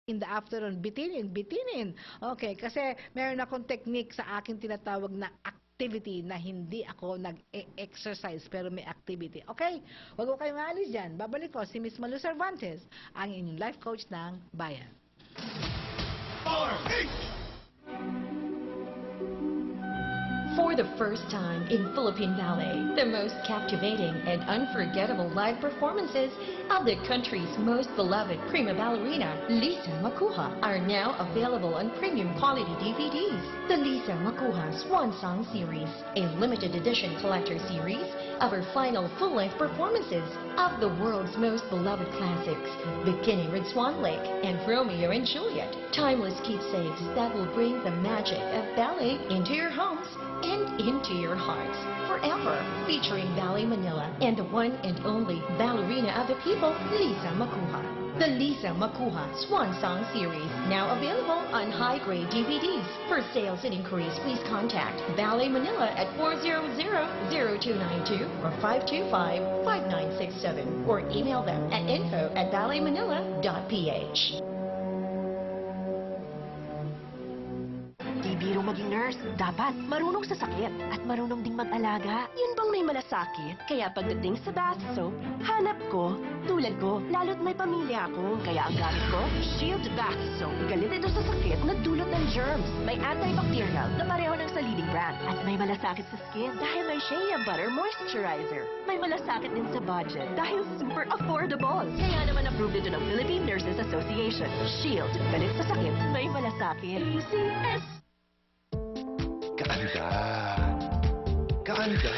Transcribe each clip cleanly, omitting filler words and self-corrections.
in the afternoon. Bitinin. Okay, kasi meron akong technique sa aking tinatawag na activity na hindi ako nag-exercise pero may activity. Okay? Huwag ko kayong maalis dyan. Babalik ko si Miss Malu Cervantes, ang inyong life coach ng bayan. For the first time in Philippine Ballet, the most captivating and unforgettable live performances of the country's most beloved prima ballerina, Lisa Makuha, are now available on premium quality DVDs. The Lisa Makuha Swan Song Series, a limited edition collector series of her final full-length performances of the world's most beloved classics, beginning with Swan Lake and Romeo and Juliet, timeless keepsakes that will bring the magic of ballet into your homes and into your hearts forever, featuring Ballet Manila and the one and only ballerina of the people, Lisa Makuha. The Lisa Makuha Swan Song Series, now available on high-grade DVDs. For sales and inquiries, please contact Ballet Manila at 400-0292 or 525-5967 or email them at info@balletmanila.ph. Di biro maging nurse, dapat marunong sa sakit at marunong ding mag-alaga. Yun bang may malasakit? Kaya pagdating sa bath soap, hanap ko, tulad ko, lalo't may pamilya ako. Kaya ang gamit ko, Shield Bath Soap. Galit ito sa sakit na dulot ng germs. May antibacterial na pareho ng sa leading brand. At may malasakit sa skin dahil may Shea Butter Moisturizer. May malasakit din sa budget dahil super affordable. Kaya naman approved ito ng Philippine Nurses Association. Shield, galit sa sakit, may malasakit. ACS. Kaanda. Kaanda.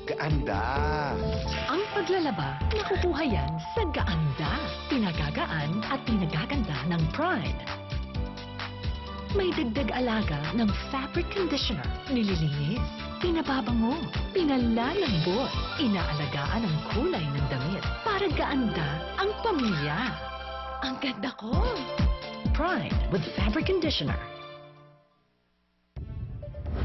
Kaanda. Ang paglalaba, nakukuha yan sa Gaanda. Pinagagaan at pinagaganda ng Pride. May dagdag alaga ng fabric conditioner, nililinis, pinababango, pinalalambot, inaalagaan ang kulay ng damit para gaanda ang pamilya. Ang ganda ko! Pride with fabric conditioner.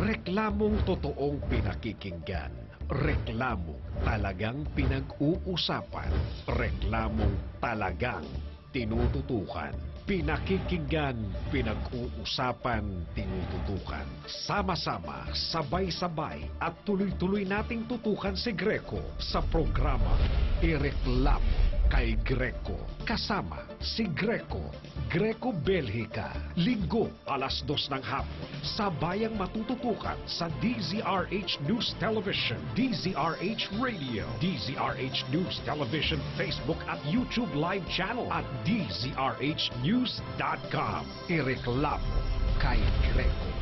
Reklamong totoong pinakikinggan. Reklamong talagang pinag-uusapan. Reklamong talagang tinututukan. Pinakikinggan, pinag-uusapan, tinututukan. Sama-sama, sabay-sabay at tuloy-tuloy nating tutukan si Greco sa programa Ireklamo kay Greco. Kasama si Greco, Greco Belgica. Linggo, alas 2 ng hapon. Sabayang matututukan sa DZRH News Television, DZRH Radio, DZRH News Television Facebook at YouTube live channel at DZRHnews.com. Ireklamo kay Greco.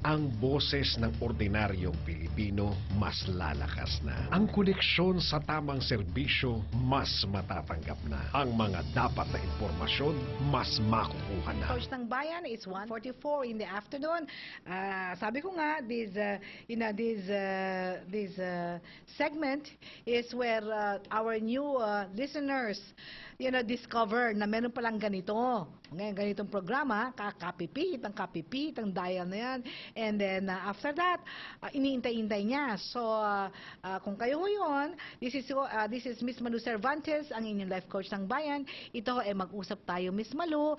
Ang boses ng ordinaryong Pilipino mas lalakas na. Ang koneksyon sa tamang serbisyo mas matatanggap na. Ang mga dapat na impormasyon mas makukuha na. Coach ng Bayan, it's 1:44 in the afternoon. Sabi ko nga, this segment is where our new listeners discover na meron palang ganito. Ngayon, ganitong programa, kakapipit, ang dial na yan. And then, after that, iniintay-intay niya. So, kung kayo ho yun, this is Miss Malu Cervantes, ang inyong life coach ng bayan. Ito ay mag-usap tayo, Miss Malu,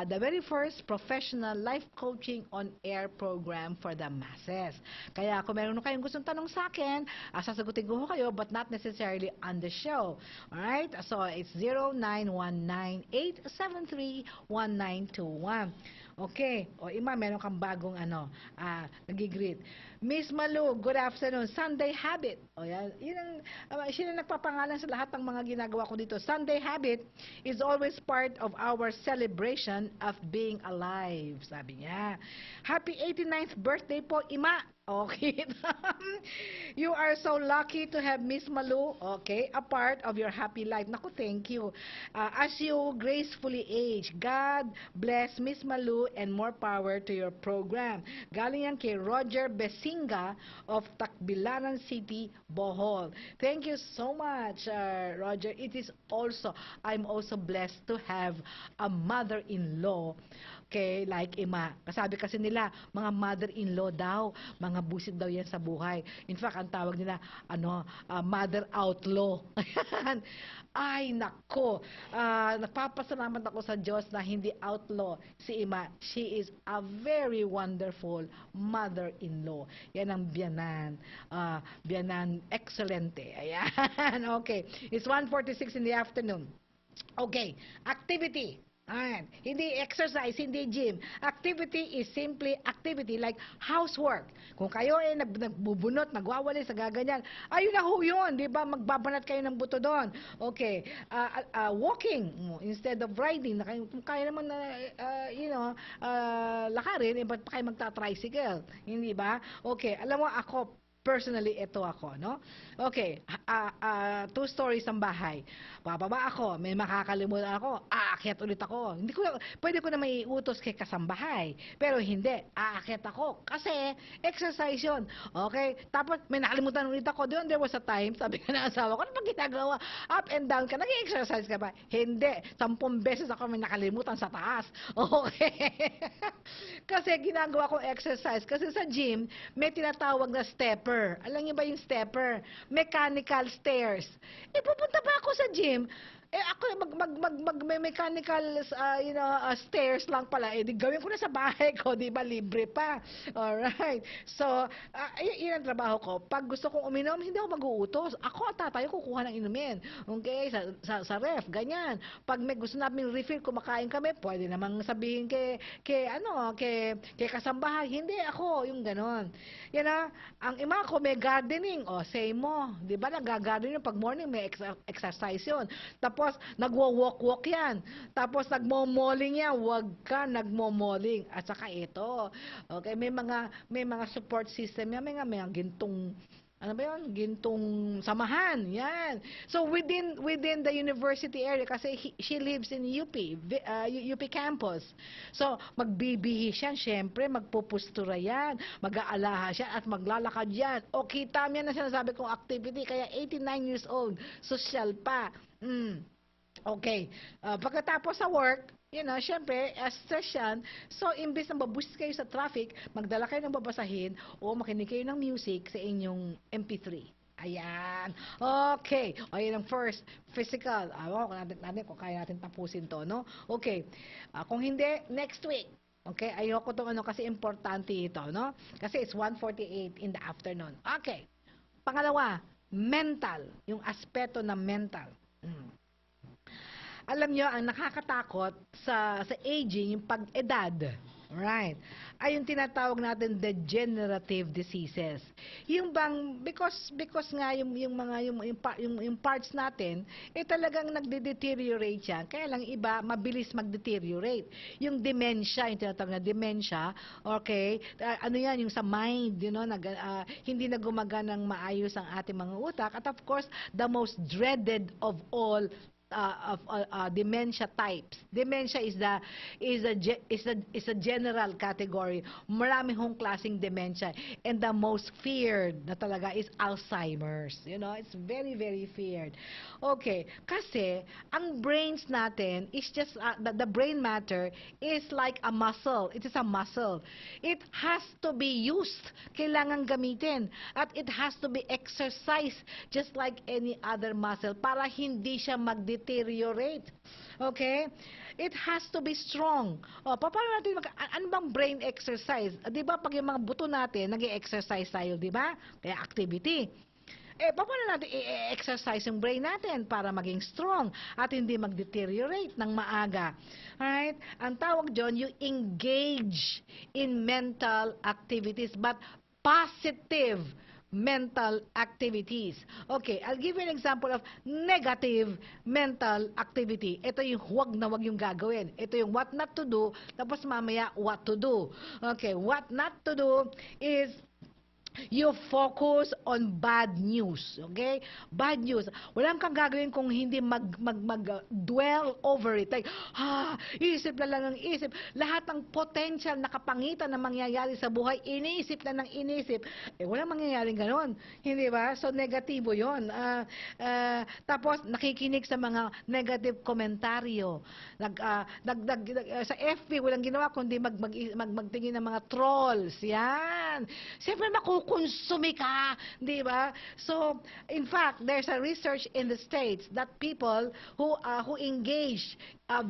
the very first professional life coaching on-air program for the masses. Kaya kung meron kayong gustong tanong sa akin, sasagutin ko ho kayo, but not necessarily on the show. Alright? So, it's 0919-873-1921. Okay. O, Ima, meron kang bagong nagigreet. Miss Malu, good afternoon. Sunday Habit. O, yan. Siya na nagpapangalan sa lahat ng mga ginagawa ko dito. Sunday Habit is always part of our celebration of being alive. Sabi niya. Happy 89th birthday po, Ima. Okay. You are so lucky to have Miss Malu, okay, a part of your happy life. Naku, thank you. As you gracefully age, God bless Miss Malu and more power to your program. Galing yan kay Roger Besinga of Tacbilaran City, Bohol. Thank you so much, Roger. I'm also blessed to have a mother-in-law kay like Ima. Kasabi kasi nila, mga mother-in-law daw, mga busit daw yan sa buhay. In fact, ang tawag nila, mother outlaw. Ayan. Ay, nako. Nagpapasalamat ako sa Diyos na hindi outlaw si Ima. She is a very wonderful mother-in-law. Yan ang biyanan. Biyanan excelente. Ayan. Okay. It's 1:46 in the afternoon. Okay. Activity. Ayan. Hindi exercise, hindi gym. Activity is simply activity like housework. Kung kayo ay nagbubunot, nagwawali sa gaganyan, ayun na ho yun, di ba? Magbabanat kayo ng buto doon. Okay. Walking instead of riding. Kung kaya naman na, lakarin, ba't pa kayo magta-tricycle? Hindi ba? Okay. Alam mo, ako, personally, ito ako, no? Okay, 2 stories ang bahay. Bababa ako, may makakalimutan ako, aakyat ulit ako. Pwede ko na maiutos kay kasambahay. Pero hindi, aakyat ako. Kasi, exercise yun. Okay? Tapos, may nakalimutan ulit ako. Doon, there was a time, sabi ka na asawa ko, ano ba ginagawa? Up and down ka, nag-exercise ka ba? Hindi. 10 beses ako may nakalimutan sa taas. Okay? Kasi, ginagawa kong exercise. Kasi sa gym, may tinatawag na stepper. Alam niyo ba yung stepper? Mechanical stairs. Pupunta pa ako sa gym. Ako may mechanical stairs lang pala. Di gawin ko na sa bahay ko, di ba libre pa. Alright. So, yun ang trabaho ko. Pag gusto kong uminom, hindi ako mag-uutos. Ako at tatayo kukuha ng inumin. Okay? Sa ref, ganyan. Pag may gusto namin refill, kumakain kami, pwede namang sabihin kay kasambahay. Hindi ako, yung ganon. Yan na, ang ima ko may gardening. O, say mo. Di ba nag-gardening pag morning may exercise yun. Tapos, nagwo-walk-walk yan. Tapos, nagmo-malling yan. Huwag ka nagmo-malling. At saka ito. Okay, may mga support system yan. May mga gintong, ano ba yun? Gintong samahan. Yan. So, within the university area, kasi she lives in UP campus. So, magbibihi siya, syempre, magpupustura yan, mag-aalaha siya, at maglalakad yan. O, kita mo yan na sinasabi kong activity, kaya 89 years old, social pa. Okay. Pagkatapos sa work, syempre, stress yan. So, imbes na maboost kayo sa traffic, magdala kayo ng babasahin o makinig kayo ng music sa inyong MP3. Ayan. Okay. O, yun ang first. Physical. Kung kaya natin tapusin to, no? Okay. Kung hindi, next week. Okay? Ayoko itong kasi importante ito, no? Kasi it's 1:48 in the afternoon. Okay. Pangalawa, mental. Yung aspeto na mental. Alam nyo, ang nakakatakot sa aging, yung pag-edad, right, ay yung tinatawag natin degenerative diseases. Yung bang, because nga yung parts natin, talagang nagde-deteriorate yan. Kaya lang iba, mabilis mag-deteriorate. Yung dementia, yung tinatawag na dementia, okay, yan, yung sa mind, hindi na gumaganang maayos ang ating mga utak. At of course, the most dreaded of all dementia types. Dementia is a general category. Marami hong klaseng dementia, and the most feared na talaga is Alzheimer's. It's very, very feared. Okay, kasi ang brains natin is just the brain matter is like a muscle. It is a muscle. It has to be used. Kailangan gamitin, at it has to be exercised just like any other muscle para hindi siya deteriorate. Okay? It has to be strong. Paano natin ano bang brain exercise? 'Di ba pag yung mga buto natin, nag-e-exercise tayo, 'di ba? Kaya activity. Paano natin i-exercise yung brain natin para maging strong at hindi mag-deteriorate ng maaga? Alright? Ang tawag dyan, you engage in mental activities, but positive mental activities. Okay, I'll give you an example of negative mental activity. Ito yung huwag na huwag yung gagawin. Ito yung what not to do, tapos mamaya what to do. Okay, what not to do is You focus on bad news, okay? Bad news. Walang kang gagawin kung hindi dwell over it. Like, isip na lang ang isip. Lahat ng potential na kapangitan na mangyayari sa buhay, iniisip na ng inisip. Walang mangyayaring ganon. Hindi ba? So, negatibo yon. Tapos, nakikinig sa mga negative komentaryo. Sa FB, walang ginawa kundi magtingin ng mga trolls. Yan. Siyempre, makukonsumi ka, di ba? So, in fact, there's a research in the States that people who engage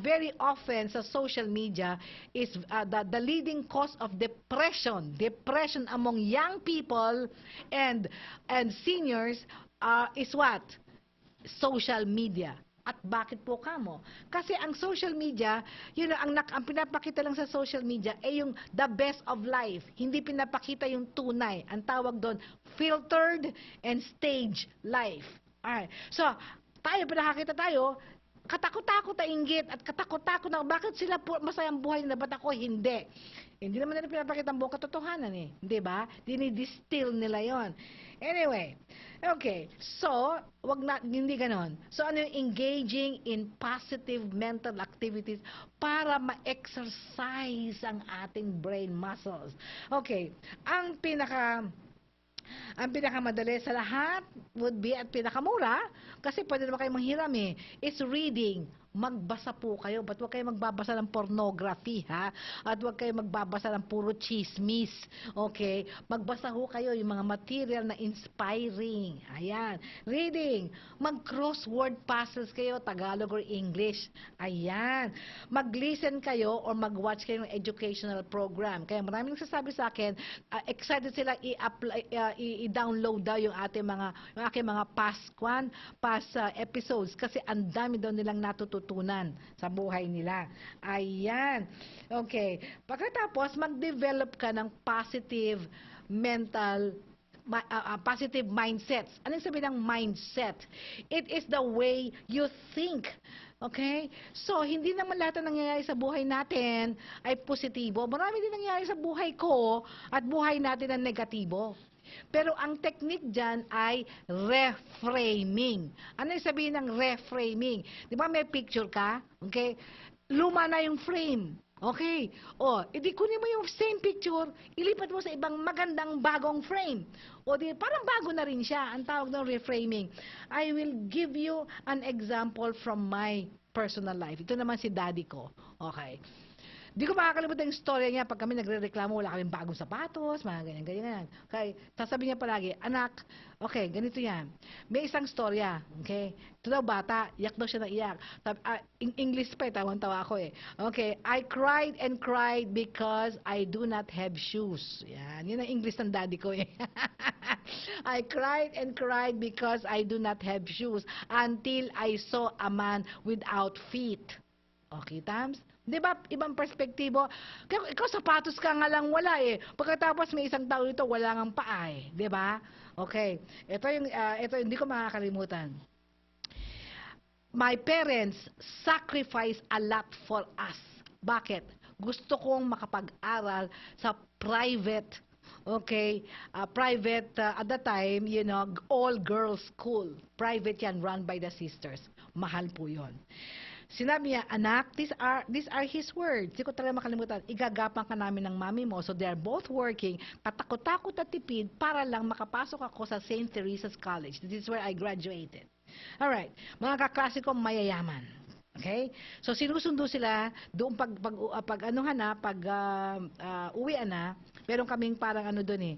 very often sa social media is the leading cause of depression among young people and seniors is what? Social media. At bakit po kamo? Kasi ang social media, yun ang pinapakita lang sa social media ay yung the best of life. Hindi pinapakita yung tunay. Ang tawag doon, filtered and staged life. Alright. So, nakakita tayo, katakot-takot na inggit at katakot-takot na bakit sila masayang buhay na ba't ako hindi? Hindi naman nila pinapakita ang buong katotohanan eh. Di ba? Dinidistill nila yon. Anyway, okay. So, hindi ganon. So, ano yung engaging in positive mental activities para ma-exercise ang ating brain muscles. Okay. Ang pinakamadali sa lahat would be at pinakamura, kasi pwede naman kayo manghiram is reading. Magbasa po kayo. Ba't huwag kayo magbabasa ng pornography, ha? At huwag kayo magbabasa ng puro chismis. Okay? Magbasa ho kayo yung mga material na inspiring. Ayan. Reading. Mag-crossword puzzles kayo, Tagalog or English. Ayan. Mag-listen kayo or mag-watch kayo ng educational program. Kaya maraming nagsasabi sa akin, excited sila i-download daw yung aking mga past episodes kasi ang dami daw nilang natututunan sa buhay nila. Ayan. Okay. Pagkatapos, mag-develop ka ng positive positive mindsets. Anong sabihin ng mindset? It is the way you think. Okay? So, hindi naman lahat ng nangyayari sa buhay natin ay positibo. Marami din nangyayari sa buhay ko at buhay natin ang negatibo. Pero ang technique dyan ay reframing. Ano yung sabihin ng reframing? Di ba may picture ka? Okay? Luma na yung frame. Okay? Edi kunin mo yung same picture, ilipat mo sa ibang magandang bagong frame. Parang bago na rin siya. Ang tawag ng reframing. I will give you an example from my personal life. Ito naman si daddy ko. Okay? Di ko makakalimutan yung story niya pag kami nagre-reklamo, wala kaming bagong sapatos, mga ganyan. Okay, sasabihin niya palagi, anak, okay, ganito yan. May isang storya, okay? Ito daw bata, iyak daw siya na iyak. English pa, tawang-tawa ako eh. Okay, I cried and cried because I do not have shoes. Yan, yun ang English ng daddy ko eh. I cried and cried because I do not have shoes until I saw a man without feet. Okay, Tams? Di ba, ibang perspektibo? Ikaw, sapatos ka nga lang wala eh. Pagkatapos may isang tao dito, wala ngang paa eh. Di ba? Okay. Ito hindi ko makakalimutan. My parents sacrificed a lot for us. Bakit? Gusto kong makapag-aral sa private, okay, private, at the time, all-girls school. Private yan, run by the sisters. Mahal po yon. Sinabi niya, anak, these are his words. Hindi ko talaga makalimutan. Igagapan ka namin ng mami mo. So they are both working, katakot-takot at tipid para lang makapasok ako sa St. Teresa's College. This is where I graduated. Alright, mga kaklase ko mayayaman. Okay? So sinusundo sila doon uwian na, meron kaming parang doon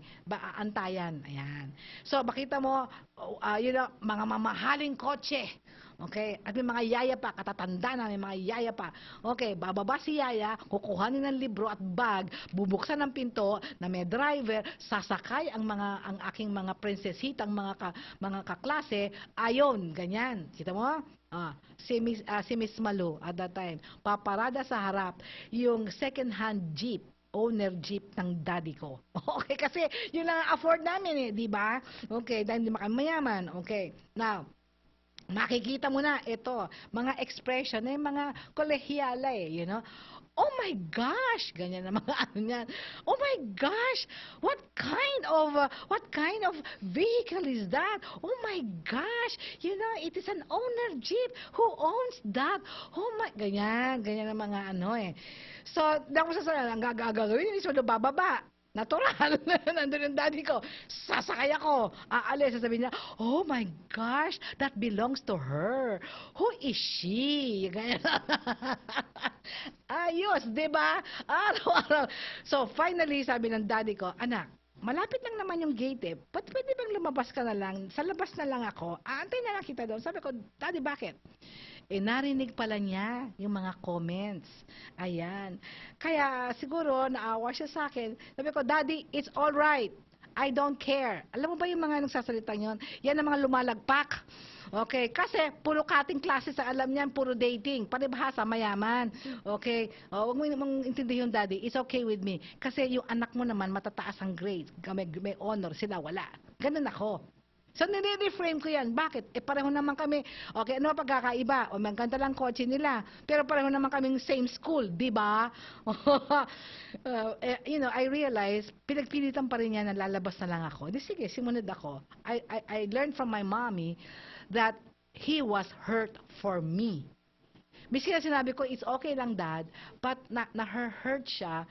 antayan. Ayan. So makita mo, mga mamahaling kotse. Okay? At may mga yaya pa, katatanda na, may mga yaya pa. Okay, bababa si yaya, kukuhanin ng libro at bag, bubuksan ng pinto na may driver, sasakay ang aking mga prinsesitang mga kaklase, ayon, ganyan. Kita mo? Si Miss Malu at that time, paparada sa harap yung second-hand jeep, owner jeep ng daddy ko. Okay, kasi yun lang afford namin eh, di ba? Okay, dahil hindi mayaman. Okay, now, makikita mo na ito, mga expression, mga kolehiyala oh my gosh, ganyan na mga ano niyan. Oh my gosh, what kind of vehicle is that? Oh my gosh, you know, it is an owner jeep. Who owns that? Oh my, ganyan na mga ano eh. So, dako sa ang gagawin, so bababa. Natural. Nandun yung daddy ko. Sasakay ako. Aalis. Sasabihin niya, oh my gosh, that belongs to her. Who is she? Ganyan. Ayos, di ba? Araw-araw. So, finally, sabi ng daddy ko, anak, malapit lang naman yung gate eh. Pwede bang lumabas ka na lang? Sa labas na lang ako. Aantay na lang kita doon. Sabi ko, daddy, bakit? Eh, narinig pala niya yung mga comments. Ayan. Kaya, siguro, naawa siya sa akin. Sabi ko, Daddy, it's all right. I don't care. Alam mo ba yung mga nagsasalita yon? Yan ang mga lumalagpak. Okay, kasi puro cutting classes ang alam niyan, puro dating, paribahasa, mayaman. Okay, huwag mo mong intindihin yung daddy, it's okay with me. Kasi yung anak mo naman, matataas ang grades, may honor, sila wala. Ganun ako. So, nire-reframe ko yan. Bakit? Eh, pareho naman kami. Okay, ano pagkakaiba? O, maganda lang kotse nila. Pero pareho naman kaming same school, di ba? You know, I realize, pinagpilitan pa rin niya na lalabas na lang ako. Di sige, simunod ako. I learned from my mommy that he was hurt for me. Miski na sinabi ko, it's okay lang, Dad, but na-hurt siya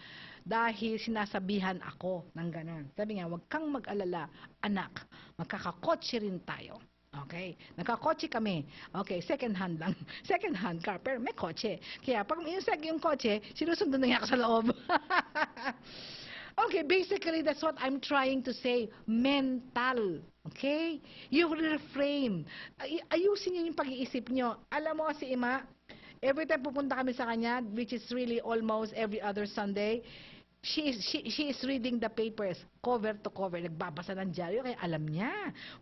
dahil sinasabihan ako ng ganon. Sabi nga, huwag kang mag-alala, anak, magkakakotse rin tayo. Okay? Nagkakotse kami. Okay, second hand lang. Second hand car, pero may kotse. Kaya pag yung kotse, sinusundan na niya ako sa loob. Okay, basically, that's what I'm trying to say. Mental. Okay? You reframe. Ayusin niyo yung pag-iisip niyo. Alam mo si Ima, every time pupunta kami sa kanya, which is really almost every other Sunday, she is reading the papers, cover to cover. Nagbabasa ng dyaryo, kaya alam niya.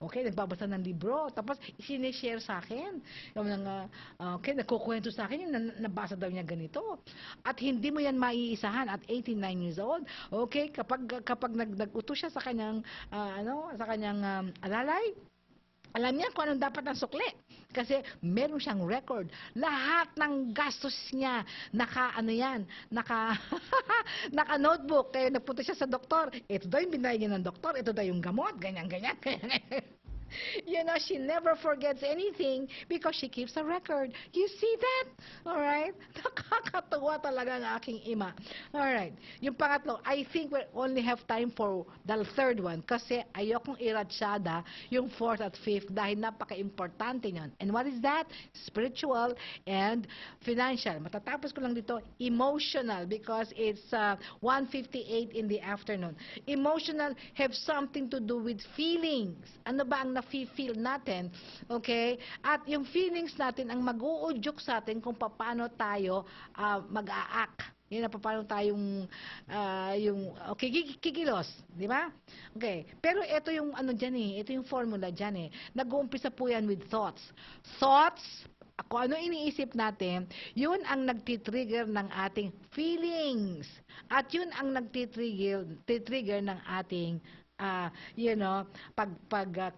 Okay, nagbabasa ng libro. Tapos, sinishare sa akin. Yung mga, okay, nagkukwento sa akin, yung nabasa daw niya ganito. At hindi mo yan maiisahan at 89 years old. Okay, kapag nag-utos siya sa kanyang, alalay, alam niya kung anong dapat ng sukli. Kasi meron siyang record. Lahat ng gastos niya, naka-notebook. Kaya nagpunta siya sa doktor. Ito daw yung binayad niya ng doktor. Ito daw yung gamot. Ganyan. You know, she never forgets anything because she keeps a record. You see that? Alright? Nakakatuwa talaga ang aking ima. Alright. Yung pangatlo, I think we only have time for the third one kasi ayokong iratsada yung fourth at fifth dahil napaka-importante yun. And what is that? Spiritual and financial. Matatapos ko lang dito, emotional because it's 1:58 in the afternoon. Emotional have something to do with feelings. Ano ba ang nafe-feel natin, okay? At yung feelings natin ang mag-uudyok sa atin kung paano tayo mag-a-act. Yun na paano tayong kikilos, di ba? Okay. Pero ito yung ano diyan eh, ito yung formula diyan eh. Nag-uumpisa po yan with thoughts. Thoughts, kung ano iniisip natin, yun ang nagtitrigger ng ating feelings. At yun ang nagtitrigger ng ating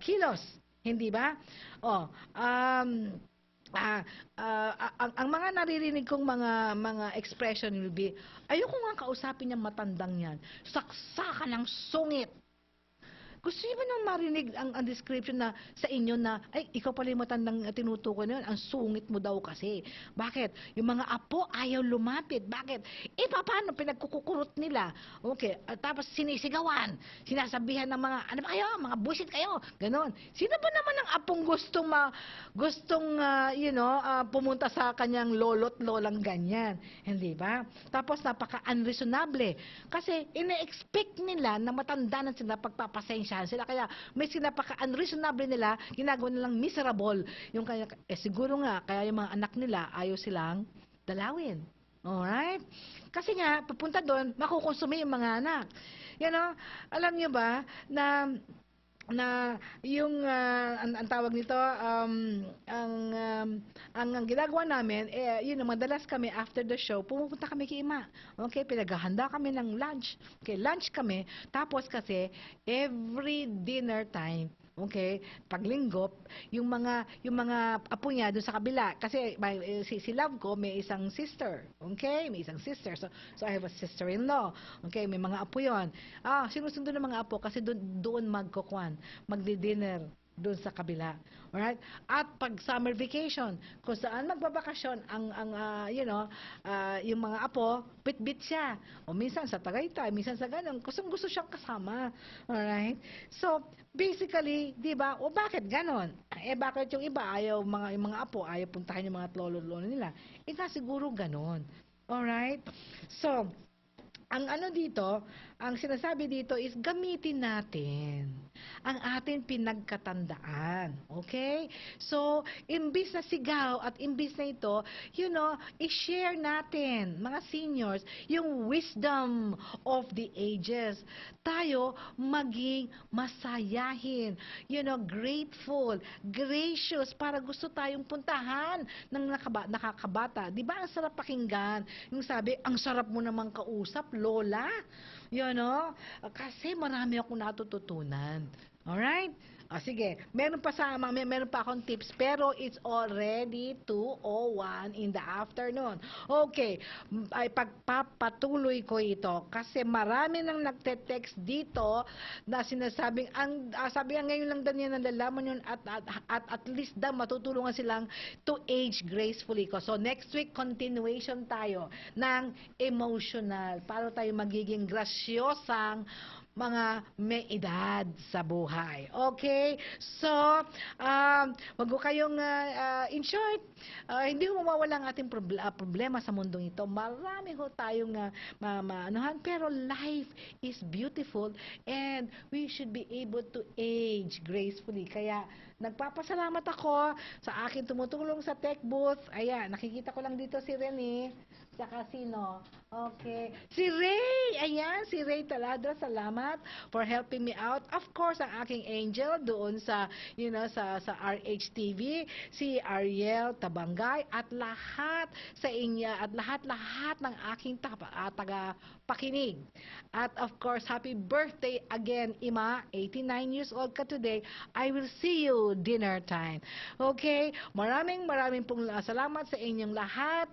kilos, hindi ba? Ang mga naririnig kong mga expression will be, ayoko nga kausapin yung matandang yan. Saksakan ng sungit. Gusto niyo ba nang marinig ang description na sa inyo na, ay, ikaw pala yung matandang tinutukoy na yun, ang sungit mo daw kasi. Bakit? Yung mga apo ayaw lumapit. Bakit? Paano? Pinagkukurot nila. Okay. Tapos sinisigawan. Sinasabihan ng mga, ano ba kayo? Mga busit kayo. Ganon. Sino ba naman ang apong gustong pumunta sa kanyang lolo't lolang ganyan? Hindi ba? Tapos napaka-unreasonable. Kasi ina-expect nila na matanda na sila pagpapasensya sila, kaya may sinapaka-unreasonable nila, ginagawa nilang miserable. Yung kaya, siguro nga, kaya yung mga anak nila, ayaw silang dalawin. Alright? Kasi nga, pupunta doon, makukonsumi yung mga anak. You know, alam niyo ba, na yung ang tawag nito ang ginagawa namin yun madalas kami after the show pumupunta kami kay Ima. Okay, pinaghahanda kami ng lunch. Okay, lunch kami tapos kasi every dinner time Okay? Pag linggo, yung mga apo niya doon sa kabila kasi si love ko may isang sister. Okay? May isang sister. So I have a sister-in-law. Okay? May mga apo 'yon. Sinusundo ng mga apo kasi doon magdi-dinner doon sa kabila. Alright? At pag summer vacation, kung saan magbabakasyon yung mga apo, bit-bit siya. O minsan sa Tagaytay, minsan sa ganun, gusto siyang kasama. Alright? So, basically, di ba? O bakit ganon? Bakit yung iba, yung mga apo, ayaw puntahan yung mga lolo nila? Siguro ganon. Alright? So, ang dito, ang sinasabi dito is gamitin natin ang ating pinagkatandaan. Okay? So, imbis na sigaw at imbis na ito, i-share natin, mga seniors, yung wisdom of the ages. Tayo maging masayahin, grateful, gracious, para gusto tayong puntahan ng nakakabata. Di ba ang sarap pakinggan? Yung sabi, ang sarap mo namang kausap, Lola. Kasi marami akong natututunan. Alright? Sige, meron pa akong tips pero it's already 2:01 in the afternoon. Okay, ay pagpapatuloy ko ito kasi marami nang nagte-text dito na sinasabing sabi nga ngayon lang daw niya nalalaman yun at least daw matutulungan silang to age gracefully ko. So next week continuation tayo ng emotional para tayo magiging grasyosang mga may edad sa buhay. Okay? So, wag ko kayong, in short, hindi ho mawawala ang ating problema sa mundong ito. Marami ho tayong maanuhan, pero life is beautiful and we should be able to age gracefully. Kaya, nagpapasalamat ako sa akin tumutulong sa tech booth. Ayan, nakikita ko lang dito si Rene. Saka sino? Okay. Si Ray! Ayan, si Ray Taladra. Salamat for helping me out. Of course, ang aking angel doon sa, sa RHTV, si Ariel Tabangay, at lahat sa inyo, at lahat ng aking taga-pakinig. At of course, happy birthday again, Ima. 89 years old ka today. I will see you dinner time. Okay? Maraming pong salamat sa inyong lahat.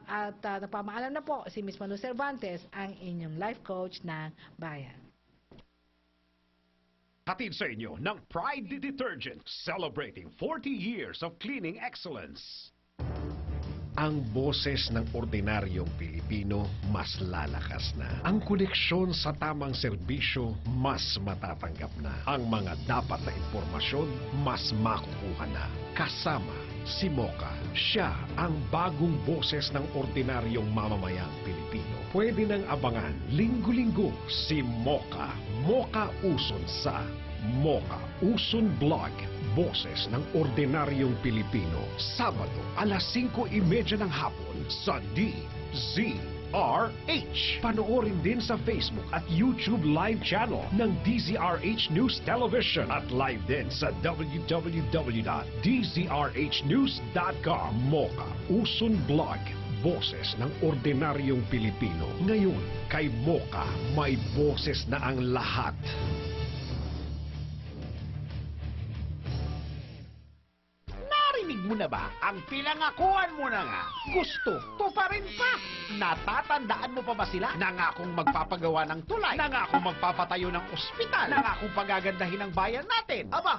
At nagpamaalam na po si Miss Manu Cervantes, ang inyong life coach ng bayan. Hatid sa inyo ng Pride Detergent, celebrating 40 years of cleaning excellence. Ang boses ng ordinaryong Pilipino mas lalakas na. Ang koneksyon sa tamang serbisyo mas matatanggap na. Ang mga dapat na impormasyon mas makukuha na. Kasama si Mocha. Siya ang bagong boses ng ordinaryong mamamayang Pilipino. Pwede nang abangan linggo-linggo si Mocha. Mocha Uson sa Mocha Uson Blog. Boses ng Ordinaryong Pilipino. Sabado, alas 5:30 ng hapon sa DZRH. Panoorin din sa Facebook at YouTube live channel ng DZRH News Television at live din sa www.dzrhnews.com. Mocha Uson Blog. Boses ng Ordinaryong Pilipino. Ngayon, kay Mocha, may boses na ang lahat. Mo na ba ang pinangakuan mo na nga? Gusto, to pa rin pa. Natatandaan mo pa ba sila? Nangakong magpapagawa ng tulay. Nangakong magpapatayo ng ospital. Nangakong pagagandahin ang bayan natin. Aba,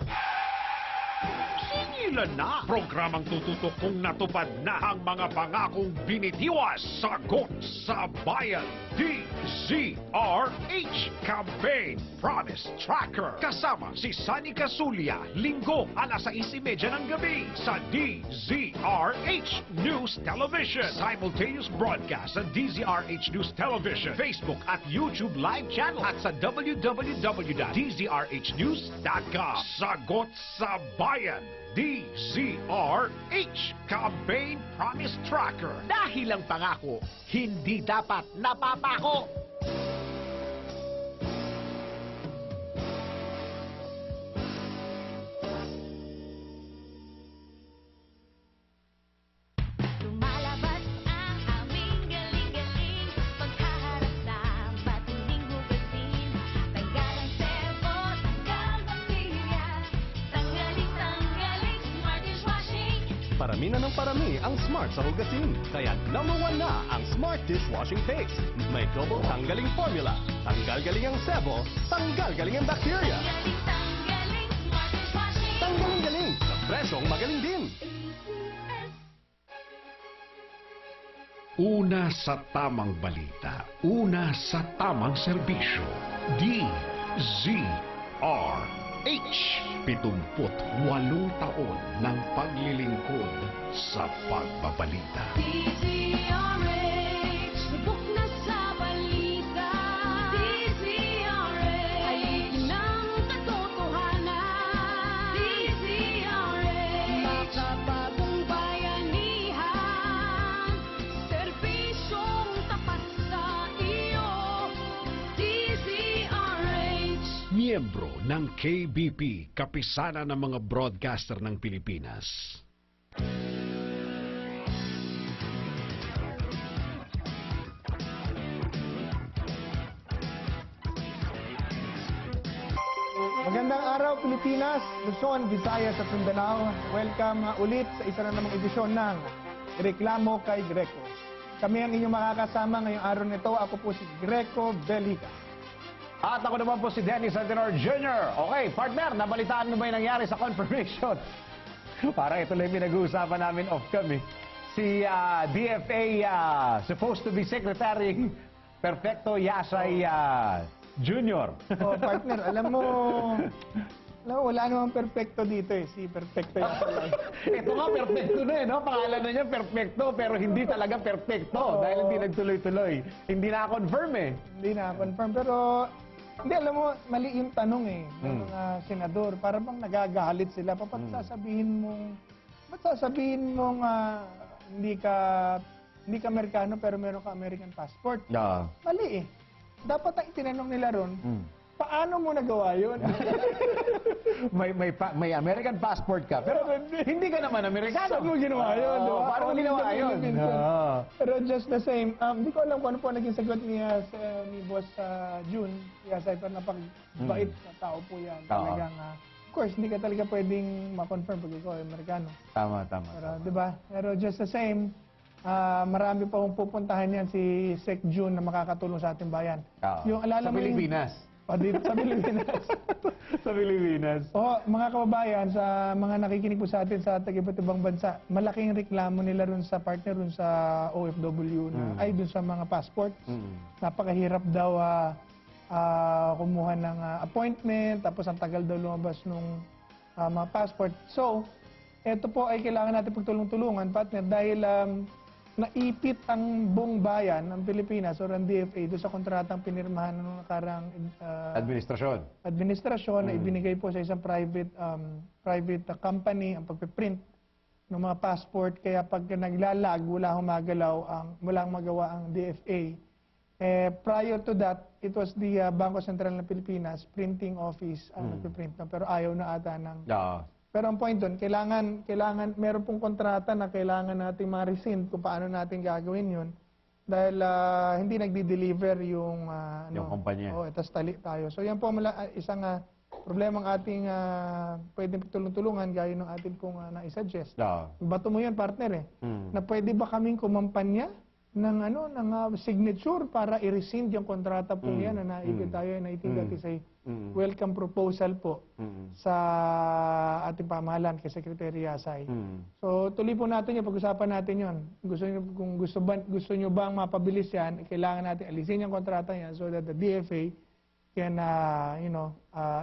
singilan na. Programang tututok kung natupad na ang mga pangakong binitiwas. Sagot sa Bayan. DZRH Campaign Promise Tracker. Kasama si Sunny Casulia. Linggo, alas 6:30 ng gabi sa DZRH News Television. Simultaneous broadcast sa DZRH News Television, Facebook at YouTube live channel at sa www.dzrhnews.com. Sagot sa Bayan. DZRH Campaign Promise Tracker. Dahil ang pangako, hindi dapat napapako. Lumalabas ang aming galing-galing pagkaharap sa matinding hugasin. Tanggal ang cellphone, tanggal bacteria. Parami na ng parami ang Smart sa hugasin. Kaya #1 na ang Smart Dishwashing Paste. May double tanggaling formula. Tanggal galing ang sebo, tanggal galing ang bacteria. Galing, tanggaling, smart dishwashing. Tanggaling galing sa presyong magaling din. Una sa tamang balita, una sa tamang serbisyo. DZRH. 78 taon ng paglilingkod sa pagbabalita. DZRH, subok na sa balita. DZRH, haligi ng katotohanan. DZRH, makabagong bayanihan. Serbisyong tapat sa iyo. DZRH. Miyembro ng KBP, kapisanan ng mga broadcaster ng Pilipinas. Magandang araw Pilipinas, Luzon, Visayas at Mindanao. Welcome ulit sa isa na namang edisyon ng Reklamo kay Greco. Kami ang inyong makakasama ngayong araw nito. Ako po si Greco Belica. At ako naman po si Dennis Santinor Jr. Okay, partner, nabalitaan mo ba yung nangyari sa confirmation? Parang ito lang yung pinag-uusapan namin off-cam eh. Si DFA supposed to be Secretary Perfecto Yasay Jr. Partner, alam mo, wala namang perfecto dito eh. Si Perfecto Yasay. Ito nga, perfecto na eh, no? Pangalan na niya, perfecto, pero hindi talaga perfecto dahil hindi nagtuloy-tuloy. Hindi na-confirm eh. Hindi na-confirm, pero hindi, alam mo, mali yung tanong eh ng mga senador. Para bang nagagalit sila. Ba't sasabihin mong hindi ka Amerikano pero meron ka American passport? Mali eh. Dapat ang itinanong nila ron, paano mo nagawa yun? may American passport ka, pero hindi ka naman Amerikano. Saan mo ginawa yun? Oo, paano mo ginawa yun? Pero just the same, hindi ko alam kung ano po naging sagot ni Boss June. Yasay, pero napakabait na tao po yan. Talagang, of course, hindi ka talaga pwedeng ma-confirm pag ikaw ay Amerikano. Tama. Pero, di ba? Pero just the same, marami pa kong pupuntahan yan si Sec June na makakatulong sa ating bayan. Yung alala Sa mo Pilipinas. Dito sa Pilipinas. Sa Pilipinas. Mga kababayan, sa mga nakikinig po sa atin sa iba't ibang bansa, malaking reklamo nila ron sa partner ron sa OFW na ay dun sa mga passport. Napakahirap daw kumuha ng appointment, tapos ang tagal daw lumabas nung mga passport. So, ito po ay kailangan natin pagtulong-tulungan, partner, dahil naipit ang buong bayan ng Pilipinas o ang DFA doon sa kontratang pinirmahan ng nakarang administrasyon na ibinigay po sa isang private company ang pagpiprint ng mga passport. Kaya pag naglalag, wala magawa ang DFA. Prior to that, it was the Bangko Sentral ng Pilipinas printing office ang nagpiprint. Pero ayaw na ata ng... Pero ang point doon, kailangan meron pong kontrata na kailangan nating ma-rescind kung paano natin gagawin yun. Dahil hindi nagdi-deliver yung kumpanya. Tapos tali tayo. So yan po isang problema ng ating pwedeng tulong-tulungan gaya ng ating pong naisuggest. Bato mo yan, partner eh. Na pwede ba kaming kumampanya ng signature para i-rescind yung kontrata po yan na naibig tayo na itindatisay welcome proposal po sa ating pamahalaan kay Secretary Yasay. So tuloy po natin yung pag-usapan natin yon. Kung gusto nyo bang mapabilis yan, kailangan natin alisin yung kontrata yan so that the DFA can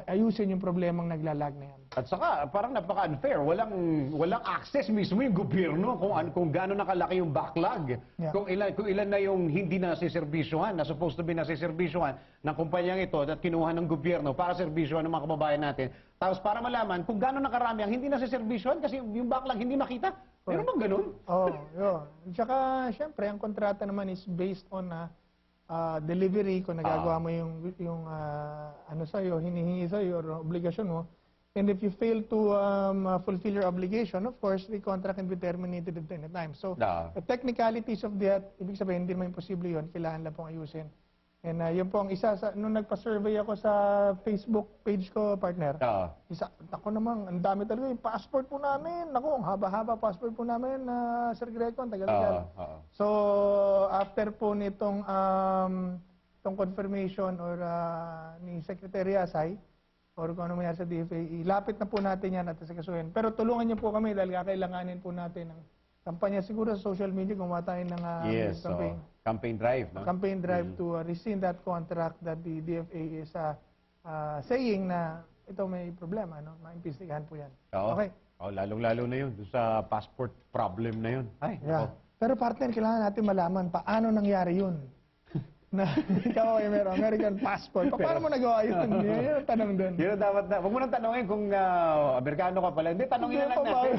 ayusin yung problemang naglalag na yan. At saka parang napaka-unfair, walang access mismo yung gobyerno kung gaano nakalaki yung backlog. Kung ilan na yung hindi nasiserbisyuhan, na supposed to be nasiserbisyuhan ng kumpanyang ito at kinuha ng gobyerno para serbisyuhan ng mga kababayan natin. Tapos para malaman kung gaano nakarami ang hindi nasiserbisyuhan kasi yung backlog hindi makita. Meron bang ganun? Yun. Tsaka syempre ang kontrata naman is based on delivery, kung nagagawa mo yung sa'yo, hinihingi sa'yo, or obligasyon mo. And if you fail to fulfill your obligation, of course, the contract can be terminated at any time. So, the technicalities of that, ibig sabihin, hindi naman imposible yun, kailangan lang pong ayusin. And yun po ang isa sa nung nagpa-survey ako sa Facebook page ko, partner. Isa, ako naman, ang dami talaga yung passport po namin. Naku, ang haba-haba passport po namin, Sir Greco, ang tagal-tagal. So, after po nitong itong confirmation or ni Secretary Asay or kung ano mangyari sa DFA, ilapit na po natin yan at sasikasuhin. Pero tulungan niyo po kami dahil kakailanganin po natin ng kampanya siguro sa social media, gumawa tayo ng campaign. Campaign drive, no? Campaign drive to rescind that contract that the DFA is saying na ito may problema, no? Maimbestigahan po yan. Okay. Lalong-lalo na yun, doon sa passport problem na yun. Yeah. Pero partner, kailangan natin malaman paano nangyari yun. Na ikaw ay meron American passport. Paano mo nagawa yun? Yun ang tanong doon. Yun dapat na. Huwag mo nang tanongin kung Amerikano ka pala. Hindi, tanongin na lang natin.